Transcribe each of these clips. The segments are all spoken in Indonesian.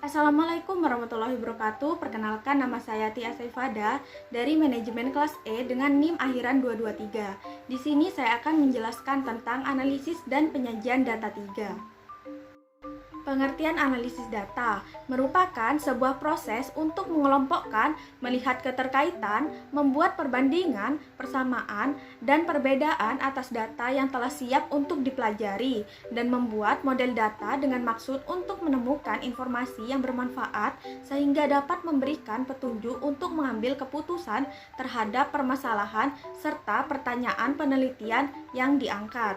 Assalamualaikum warahmatullahi wabarakatuh. Perkenalkan, nama saya Tia Saifada dari Manajemen Kelas E dengan NIM akhiran 223. Di sini saya akan menjelaskan tentang analisis dan penyajian data 3. Pengertian analisis data merupakan sebuah proses untuk mengelompokkan, melihat keterkaitan, membuat perbandingan, persamaan, dan perbedaan atas data yang telah siap untuk dipelajari, dan membuat model data dengan maksud untuk menemukan informasi yang bermanfaat sehingga dapat memberikan petunjuk untuk mengambil keputusan terhadap permasalahan serta pertanyaan penelitian yang diangkat.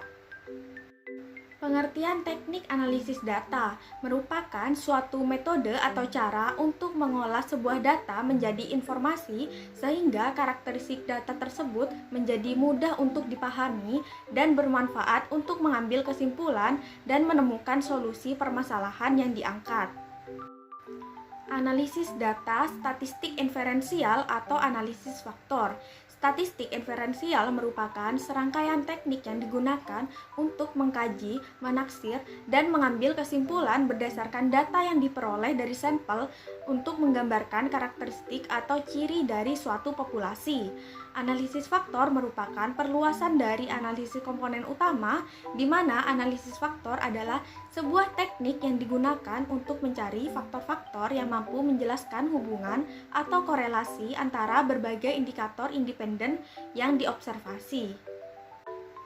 Pengertian teknik analisis data merupakan suatu metode atau cara untuk mengolah sebuah data menjadi informasi sehingga karakteristik data tersebut menjadi mudah untuk dipahami dan bermanfaat untuk mengambil kesimpulan dan menemukan solusi permasalahan yang diangkat. Analisis data statistik inferensial atau analisis faktor. Statistik inferensial merupakan serangkaian teknik yang digunakan untuk mengkaji, menaksir, dan mengambil kesimpulan berdasarkan data yang diperoleh dari sampel untuk menggambarkan karakteristik atau ciri dari suatu populasi. Analisis faktor merupakan perluasan dari analisis komponen utama, di mana analisis faktor adalah sebuah teknik yang digunakan untuk mencari faktor-faktor yang mampu menjelaskan hubungan atau korelasi antara berbagai indikator independen yang diobservasi.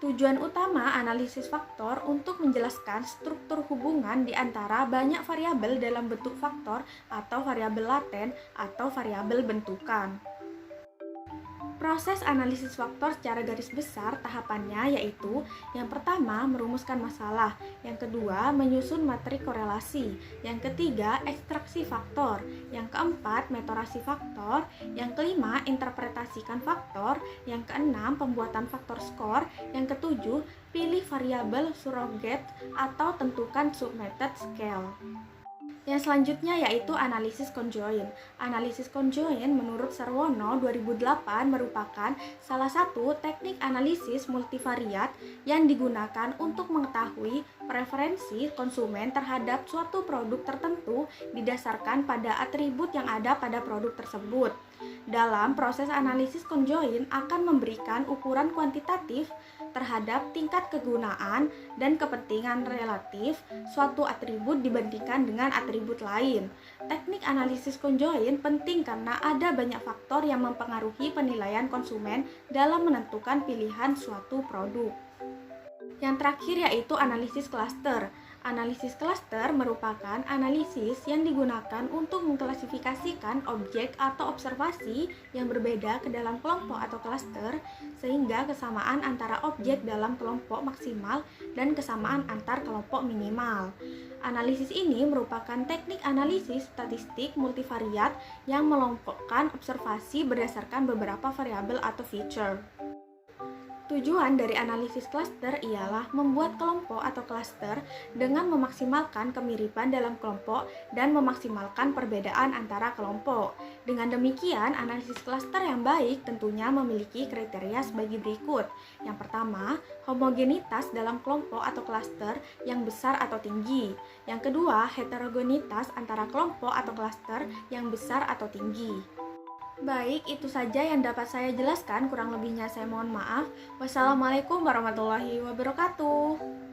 Tujuan utama analisis faktor untuk menjelaskan struktur hubungan di antara banyak variabel dalam bentuk faktor atau variabel laten atau variabel bentukan. Proses analisis faktor secara garis besar tahapannya yaitu yang pertama merumuskan masalah, yang kedua menyusun matrik korelasi, yang ketiga ekstraksi faktor, yang keempat metorasi faktor, yang kelima interpretasikan faktor, yang keenam pembuatan faktor skor, yang ketujuh pilih variabel surrogate atau tentukan submethod scale. Yang selanjutnya yaitu analisis conjoint. Analisis conjoint menurut Sarwono 2008 merupakan salah satu teknik analisis multivariat yang digunakan untuk mengetahui preferensi konsumen terhadap suatu produk tertentu didasarkan pada atribut yang ada pada produk tersebut. Dalam proses analisis conjoint akan memberikan ukuran kuantitatif terhadap tingkat kegunaan dan kepentingan relatif suatu atribut dibandingkan dengan atribut lain. Teknik analisis conjoint penting karena ada banyak faktor yang mempengaruhi penilaian konsumen dalam menentukan pilihan suatu produk. Yang terakhir yaitu analisis cluster. Analisis cluster merupakan analisis yang digunakan untuk mengklasifikasikan objek atau observasi yang berbeda ke dalam kelompok atau cluster sehingga kesamaan antara objek dalam kelompok maksimal dan kesamaan antar kelompok minimal. Analisis ini merupakan teknik analisis statistik multivariat yang mengelompokkan observasi berdasarkan beberapa variabel atau feature. Tujuan dari analisis cluster ialah membuat kelompok atau cluster dengan memaksimalkan kemiripan dalam kelompok dan memaksimalkan perbedaan antara kelompok. Dengan demikian, analisis cluster yang baik tentunya memiliki kriteria sebagai berikut. Yang pertama, homogenitas dalam kelompok atau cluster yang besar atau tinggi. Yang kedua, heterogenitas antara kelompok atau cluster yang besar atau tinggi. Baik, itu saja yang dapat saya jelaskan, kurang lebihnya saya mohon maaf. Wassalamualaikum warahmatullahi wabarakatuh.